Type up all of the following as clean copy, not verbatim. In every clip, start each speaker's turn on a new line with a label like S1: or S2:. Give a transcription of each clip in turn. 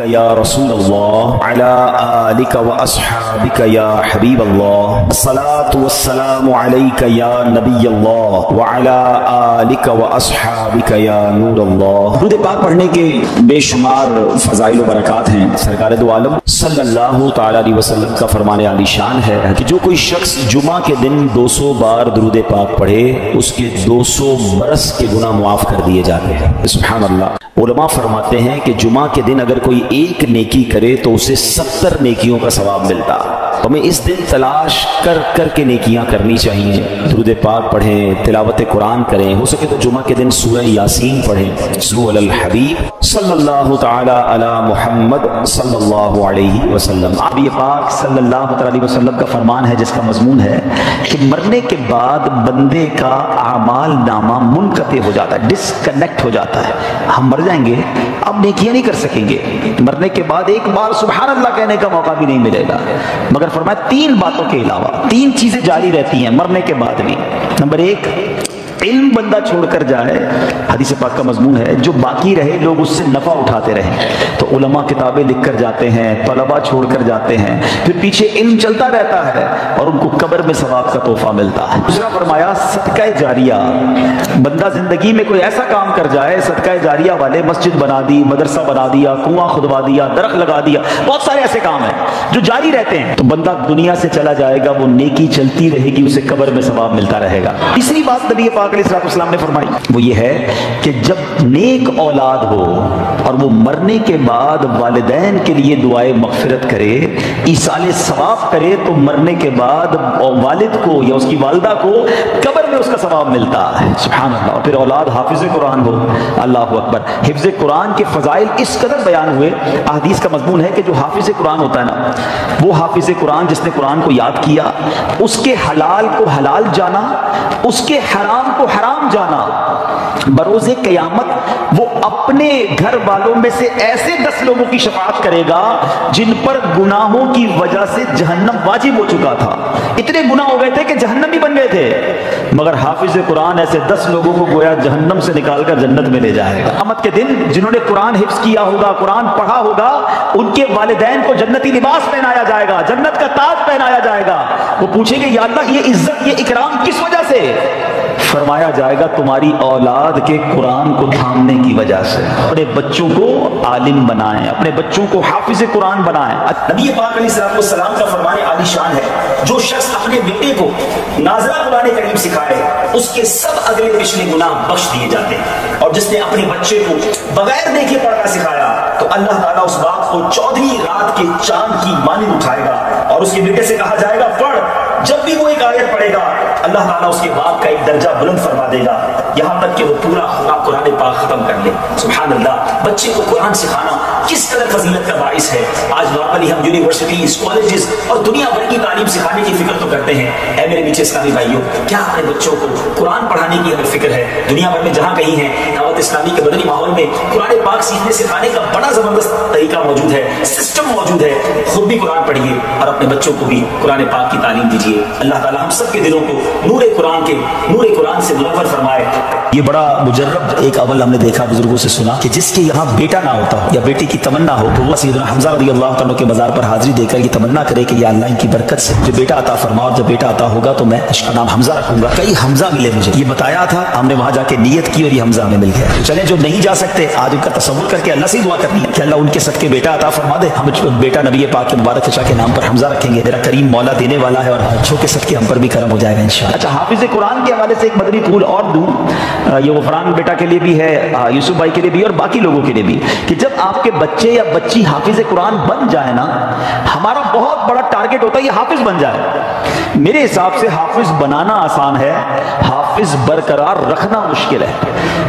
S1: یا رسول اللہ علی آلک و اصحابک یا حبیب اللہ الصلاۃ والسلام علیک یا نبی اللہ وعلی آلک و اصحابک یا نور اللہ۔ درود پاک پڑھنے کے بے شمار فضائل و برکات ہیں۔ سرکار دو عالم صلی اللہ تعالی علیہ وسلم کا فرمان عالی شان ہے کہ جو کوئی شخص جمعہ کے دن 200 بار درود پاک پڑھے اس کے 200 برس کے گناہ معاف کر دیے جاتے ہیں۔ سبحان اللہ۔ علماء فرماتے ہیں کہ جمعہ کے دن اگر کوئی ایک نیکی کرے تو اسے 70 نیکیوں کا ثواب ملتا۔ ہمیں اس دن تلاش کر کر کے نیکیاں کرنی چاہیے، درود پاک پڑھیں، تلاوت قرآن کریں، ہو سکے تو جمعہ کے دن سورہ یاسین پڑھیں۔ صلو علی الحبیب صلی اللہ تعالی علی محمد صلی اللہ علیہ وسلم۔ نبی پاک صلی اللہ علیہ وسلم کا فرمان ہے جس کا مضمون ہے کہ مرنے کے بعد بندے کا اعمال نامہ منقطع ہو جاتا ہے، ڈسکنیکٹ ہو جاتا ہے۔ ہم مر جائیں گے، اب نیکیاں نہیں کر سکیں گے، مرنے کے بعد ایک بار سبحان اللہ کہنے کا موقع بھی نہیں ملے گا، مگر فرمایا 3 باتوں کے علاوہ 3 چیزیں جاری رہتی ہیں مرنے کے بعد بھی۔ نمبر 1، علم بندہ چھوڑ کر جائے، حدیث پاک کا مضمون ہے، جو باقی رہے لوگ اس سے نفع اٹھاتے رہیں۔ تو علماء کتابیں لکھ کر جاتے ہیں، طلباء چھوڑ کر جاتے ہیں، پھر پیچھے علم چلتا رہتا ہے اور ان کو قبر میں ثواب کا تحفہ ملتا ہے۔ دوسرا فرمایا صدقہ جاریہ، بندہ زندگی میں کوئی ایسا کام کر جائے، صدقہ جاریہ والے، مسجد بنا دی، مدرسہ بنا دیا، کنواں کھدوا دیا، درخت لگا دیا، بہت سارے ایسے کام ہیں جو جاری رہتے ہیں، تو بندہ دنیا سے چلا جائے گا، وہ نیکی چلتی رہے گی، اسے قبر میں ثواب ملتا رہے گا۔ تیسری بات نبی پاک علیہ السلام نے فرمائی وہ یہ ہے کہ جب نیک اولاد ہو اور وہ مرنے کے بعد والدین کے لیے دعائے مغفرت کرے، ایصال ثواب کرے، تو مرنے کے بعد والد کو یا اس کی والدہ کو قبر میں اس کا ثواب ملتا ہے۔ سبحان اللہ۔ اور پھر اولاد حافظ قرآن ہو، اللہ اکبر۔ حفظ قرآن کے فضائل اس قدر بیان ہوئے، احادیث کا مضمون ہے کہ جو حافظ قرآن ہوتا ہے نا، وہ حافظ قرآن جس نے قرآن کو یاد کیا، اس کے حلال کو حلال جانا، اس کے حرام کو حرام جانا، بروز قیامت وہ اپنے گھر والوں میں سے ایسے 10 لوگوں کی شفاعت کرے گا جن پر گناہوں کی وجہ سے جہنم واجب ہو چکا تھا، اتنے گناہ ہو گئے تھے کہ جہنمی بن گئے تھے، مگر حافظ قرآن ایسے 10 لوگوں کو گویا جہنم سے نکال کر جنت میں لے جائے گا۔ قیامت کے دن جنہوں نے قرآن حفظ کیا ہوگا، قرآن پڑھا ہوگا، ان کے والدین کو جنتی لباس پہنایا جائے گا، جنت کا تاج پہنایا جائے گا۔ وہ پوچھیں گے یا اللہ یہ عزت، یہ اکرام کس وجہ سے؟ فرمایا جائے گا تمہاری اولاد کے قرآن کو تھامنے کی وجہ سے۔ اپنے بچوں کو عالم بنائیں، اپنے بچوں کو حافظ قرآن بنائیں۔ نبی پاک علیہ السلام کا فرمان عالی شان ہے، جو شخص اپنے بیٹے کو ناظرہ قرآن کریم سکھائے اس کے سب اگلے پچھلے گناہ بخش دیے جاتے ہیں، اور جس نے اپنے بچے کو بغیر دیکھے پڑھنا سکھایا تو اللہ تعالیٰ اس باپ کو 14ویں رات کے چاند کی مانند اٹھائے گا اور اس کے بیٹے سے کہا جائے گا پڑھ، جب بھی وہ ایک آیت پڑھے گا اللہ تعالیٰ اس کے باپ کا ایک درجہ بلند فرما دے گا، یہاں تک کہ وہ پورا قرآن پاک ختم کر لے۔ سبحان اللہ۔ بچے کو قرآن سکھانا کس قدر فضیلت کا باعث ہے۔ آج نارملی ہم یونیورسٹیز، کالجز اور دنیا بھر کی تعلیم سکھانے کی فکر تو کرتے ہیں، اے میرے میٹھے اسلامی بھائیوں، کیا اپنے بچوں کو قرآن پڑھانے کی اگر فکر ہے؟ دنیا بھر میں جہاں کہیں ہیں دعوت اسلامی کے مدنی ماحول میں قرآن پاک سیکھنے سکھانے کا بڑا زبردست طریقہ موجود ہے، سسٹم موجود ہے۔ خود بھی قرآن پڑھیے اور اپنے بچوں کو بھی قرآن پاک کی تعلیم دیجیے۔ اللہ تعالیٰ ہم سب کے دلوں کو نور قرآن سے منور فرمائے۔ یہ بڑا مجرب ایک عمل ہم نے دیکھا، بزرگوں سے سنا کہ جس کے یہاں بیٹا نہ ہوتا یا بیٹی کی تمنا ہو تو وہ سیدنا حمزہ رضی اللہ عنہ کے مزار پر حاضری دے کر یہ تمنا کرے کہ یا اللہ ان کی برکت سے جو بیٹا عطا فرما، اور جب بیٹا عطا ہوگا تو میں اس کا نام حمزہ رکھوں گا۔ کئی حمزہ ملے مجھے، یہ بتایا تھا، ہم نے وہاں جا کے نیت کی اور یہ حمزہ ہمیں مل گیا۔ چلیں جو نہیں جا سکتے آج ان کا تصور کر کے اللہ سے دعا کرنی ہے کہ اللہ ان کے صدقے بیٹا عطا فرما دے، ہم بیٹا نبی پاک کے مبارک چچا کے نام پر حمزہ رکھیں گے۔ میرا کریم مولا دینے والا ہے اور بچوں کے صدقے ہم پر بھی کرم ہو جائے گا انشاءاللہ۔ اچھا، حافظ قرآن کے حوالے سے ایک مدنی پھول اور دوں، یہ غفران بیٹا کے لیے بھی ہے، یوسف بھائی کے لیے بھی اور باقی لوگوں کے لیے بھی، کہ جب آپ کے بچے یا بچی حافظ قرآن بن جائے نا، ہمارا بہت بڑا ٹارگٹ ہوتا ہے یہ حافظ بن جائے۔ میرے حساب سے حافظ بنانا آسان ہے، حافظ برقرار رکھنا مشکل ہے۔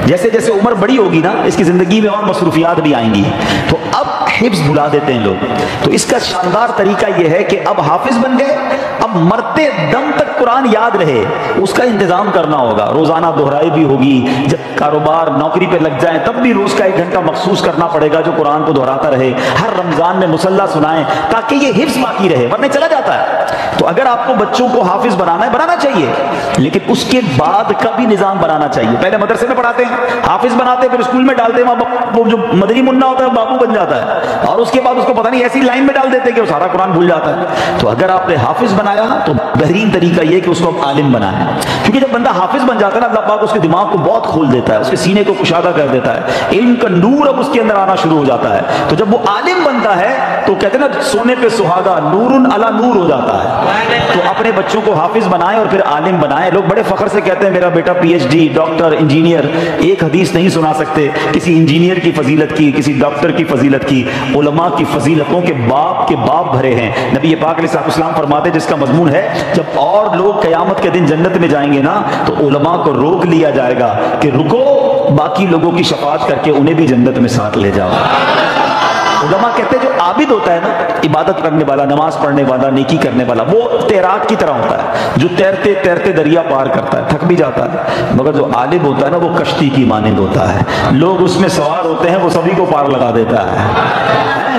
S1: جیسے جیسے عمر بڑی ہوگی نا، اس کی زندگی میں اور مصروفیات بھی آئیں گی، تو اب حفظ بھلا دیتے ہیں لوگ۔ تو اس کا شاندار طریقہ یہ ہے کہ اب حافظ بن گئے، اب مرتے دم تک قرآن یاد رہے، اس کا انتظام کرنا ہوگا۔ روزانہ دہرائی بھی ہوگی، جب کاروبار نوکری پہ لگ جائیں تب بھی روز کا 1 گھنٹہ مخصوص کرنا پڑے گا جو قرآن کو دہراتا رہے۔ ہر رمضان میں مصلی سنائیں تاکہ یہ حفظ باقی رہے، ورنہ چلا جاتا ہے۔ تو اگر آپ کو بچوں کو حافظ بنانا ہے، بنانا چاہیے، لیکن اس کے بعد کا بھی نظام بنانا چاہیے۔ پہلے مدرسے میں پڑھاتے ہیں، حافظ بناتے ہیں، پھر اسکول میں ڈالتے ہیں، وہ جو مدری منا ہوتا ہے بابو بن جاتا ہے، اور اس کے بعد اس کو پتہ نہیں ایسی لائن میں ڈال دیتے کہ وہ سارا قرآن بھول جاتا ہے۔ تو اگر آپ نے حافظ بنایا تو بہترین طریقہ یہ کہ اس کو عالم بنائیں، کیونکہ جب بندہ حافظ بن جاتا ہے نا اللہ پاک اس کے دماغ کو بہت کھول دیتا ہے، اس کے سینے کو کشادہ کر دیتا ہے، علم کا نور اب اس کے اندر آنا شروع ہو جاتا ہے۔ تو جب وہ عالم بنتا ہے تو کہتے ہیں نا سونے پہ سہاگا، نور علی نور ہو جاتا ہے۔ تو اپنے بچوں کو حافظ بنائیں اور پھر عالم بنائیں۔ لوگ بڑے فخر سے کہتے ہیں میرا بیٹا P H D, doctor, engineer, ایک حدیث نہیں سنا سکتے کسی انجینئر کی فضیلت کی، کسی ڈاکٹر کی فضیلت کی۔ علماء کی فضیلتوں کے باپ بھرے ہیں۔ نبی پاک علیہ السلام فرماتے جس کا مضمون ہے جب اور لوگ قیامت کے دن جنت میں جائیں گے نا تو علماء کو روک لیا جائے گا کہ رکو، باقی لوگوں کی شفاعت کر کے انہیں بھی جنت میں ساتھ لے جاؤ۔ علماء کہتے ہیں جو عابد ہوتا ہے نا، عبادت کرنے والا، نماز پڑھنے والا، نیکی کرنے والا، وہ تیراک کی طرح ہوتا ہے جو تیرتے تیرتے دریا پار کرتا ہے، تھک بھی جاتا ہے، مگر جو عالم ہوتا ہے نا وہ کشتی کی مانند ہوتا ہے، لوگ اس میں سوار ہوتے ہیں، وہ سبھی کو پار لگا دیتا ہے۔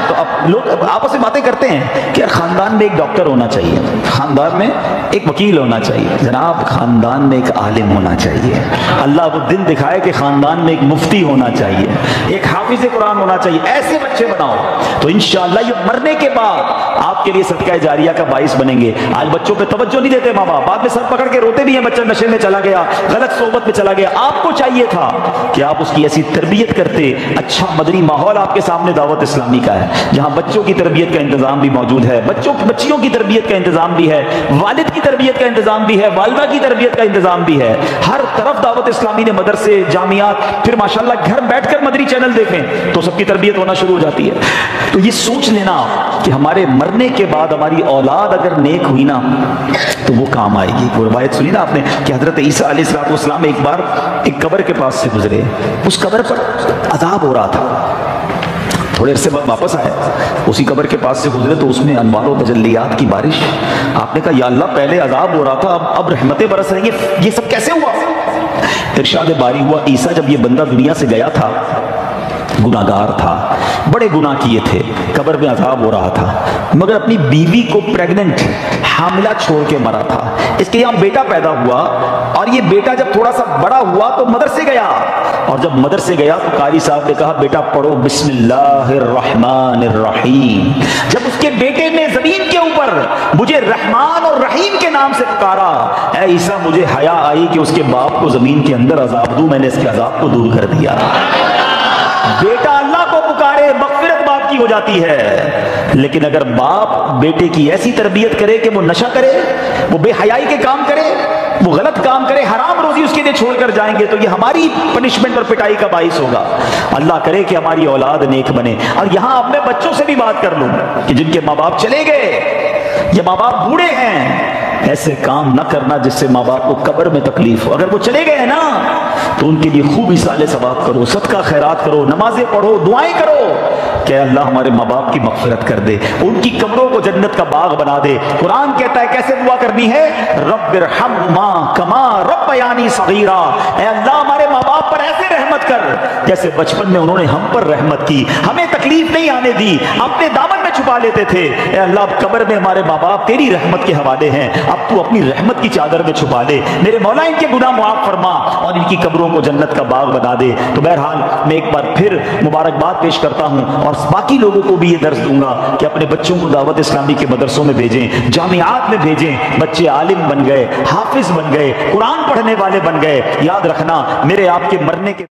S1: تو اب لوگ آپس میں باتیں کرتے ہیں کہ خاندان میں ایک ڈاکٹر ہونا چاہیے، خاندان میں ایک وکیل ہونا چاہیے، جناب خاندان میں ایک عالم ہونا چاہیے، اللہ وہ دن دکھائے کہ خاندان میں ایک مفتی ہونا چاہیے، ایک حافظ قرآن ہونا چاہیے۔ ایسے بچے بناؤ تو انشاءاللہ یہ مرنے کے بعد آپ کے لیے صدقہ جاریہ کا باعث بنیں گے۔ آج بچوں پہ توجہ نہیں دیتے ماں باپ، بعد میں سر پکڑ کے روتے بھی ہیں بچہ نشے میں چلا گیا، غلط صحبت میں چلا گیا۔ آپ کو چاہیے تھا کہ آپ اس کی ایسی تربیت کرتے۔ اچھا مدنی ماحول آپ کے سامنے دعوت اسلامی کا ہے جہاں بچوں کی تربیت کا انتظام بھی موجود ہے، بچیوں کی تربیت کا انتظام بھی ہے، والد کی تربیت کا انتظام بھی ہے، والدہ کی تربیت کا انتظام بھی ہے۔ ہر طرف دعوت اسلامی نے مدرسے، جامعات، پھر ماشاءاللہ گھر بیٹھ کر مدنی چینل دیکھیں تو سب کی تربیت ہونا شروع ہو جاتی ہے۔ تو یہ سوچ لینا کہ ہمارے مرنے کے بعد ہماری اولاد اگر نیک ہوئی نا تو وہ کام آئے گی۔ وہ روایت سنی نا آپ نے کہ حضرت عیسیٰ علیہ السلام ایک بار ایک قبر کے پاس سے گزرے، اس قبر پر عذاب ہو رہا تھا، تھوڑے عرصے بعد واپس آئے، اسی قبر کے پاس سے گزرے تو اس میں انوار و تجلیات کی بارش۔ آپ نے کہا یا اللہ پہلے عذاب ہو رہا تھا، اب رحمتیں برس رہی ہیں، یہ سب کیسے ہوا؟ ارشاد باری ہوا عیسیٰ جب یہ بندہ دنیا سے گیا تھا گناہگار تھا، بڑے گناہ کیے تھے، قبر میں عذاب ہو رہا تھا، مگر اپنی بیوی کو پریگننٹ حاملہ چھوڑ کے مرا تھا۔ اس کے یہاں بیٹا پیدا ہوا اور یہ بیٹا جب تھوڑا سا بڑا ہوا تو مدرسے گیا، اور جب مدرسے گیا تو قاری صاحب نے کہا بیٹا پڑھو بسم اللہ الرحمن الرحیم۔ جب اس کے بیٹے نے زمین کے اوپر مجھے رحمان اور رحیم کے نام سے پکارا، اے عیسیٰ مجھے حیا آئی کہ اس کے باپ کو زمین کے اندر عذاب دوں، میں نے اس کے عذاب کو دور کر دیا۔ بیٹا اللہ کو پکارے مغفرت باپ کی ہو جاتی ہے، لیکن اگر باپ بیٹے کی ایسی تربیت کرے کہ وہ نشہ کرے، وہ بے حیائی کے کام کرے، وہ غلط کام کرے، حرام روزی اس کے لیے چھوڑ کر جائیں گے تو یہ ہماری پنشمنٹ اور پٹائی کا باعث ہوگا۔ اللہ کرے کہ ہماری اولاد نیک بنے۔ اور یہاں اب میں بچوں سے بھی بات کر لوں کہ جن کے ماں باپ چلے گئے یا ماں باپ بوڑھے ہیں، ایسے کام نہ کرنا جس سے ماں باپ کو قبر میں تکلیف ہو۔ اگر وہ چلے گئے نا تو ان کے لیے خوب اصالہ ثواب کرو، صدقہ خیرات کرو، نمازیں پڑھو، دعائیں کرو کہ اللہ ہمارے ماں باپ کی مغفرت کر دے، ان کی قبروں کو جنت کا باغ بنا دے۔ قرآن کہتا ہے کیسے دعا کرنی ہے، رب ارحمہما کما ربیانی صغیرا، اے اللہ ہمارے ماں باپ پر ایسے رحمت کر جیسے بچپن میں انہوں نے ہم پر رحمت کی، ہمیں تکلیف نہیں آنے دی، اپنے دامن میں چھپا لیتے تھے۔ اے اللہ اب قبر میں ہمارے ماں باپ تیری رحمت کے حوالے ہیں، اب تو اپنی رحمت کی چادر میں چھپا لے، میرے مولا ان کے گناہ معاف فرما اور ان کی قبروں کو جنت کا باغ بنا دے۔ تو بہرحال میں ایک بار پھر مبارکباد پیش کرتا ہوں اور باقی لوگوں کو بھی یہ درس دوں گا کہ اپنے بچوں کو دعوت اسلامی کے مدرسوں میں بھیجیں، جامعات میں بھیجیں، بچے عالم بن گئے، حافظ بن گئے، قرآن پڑھنے والے بن گئے۔ یاد رکھنا میرے آپ کے مرنے کے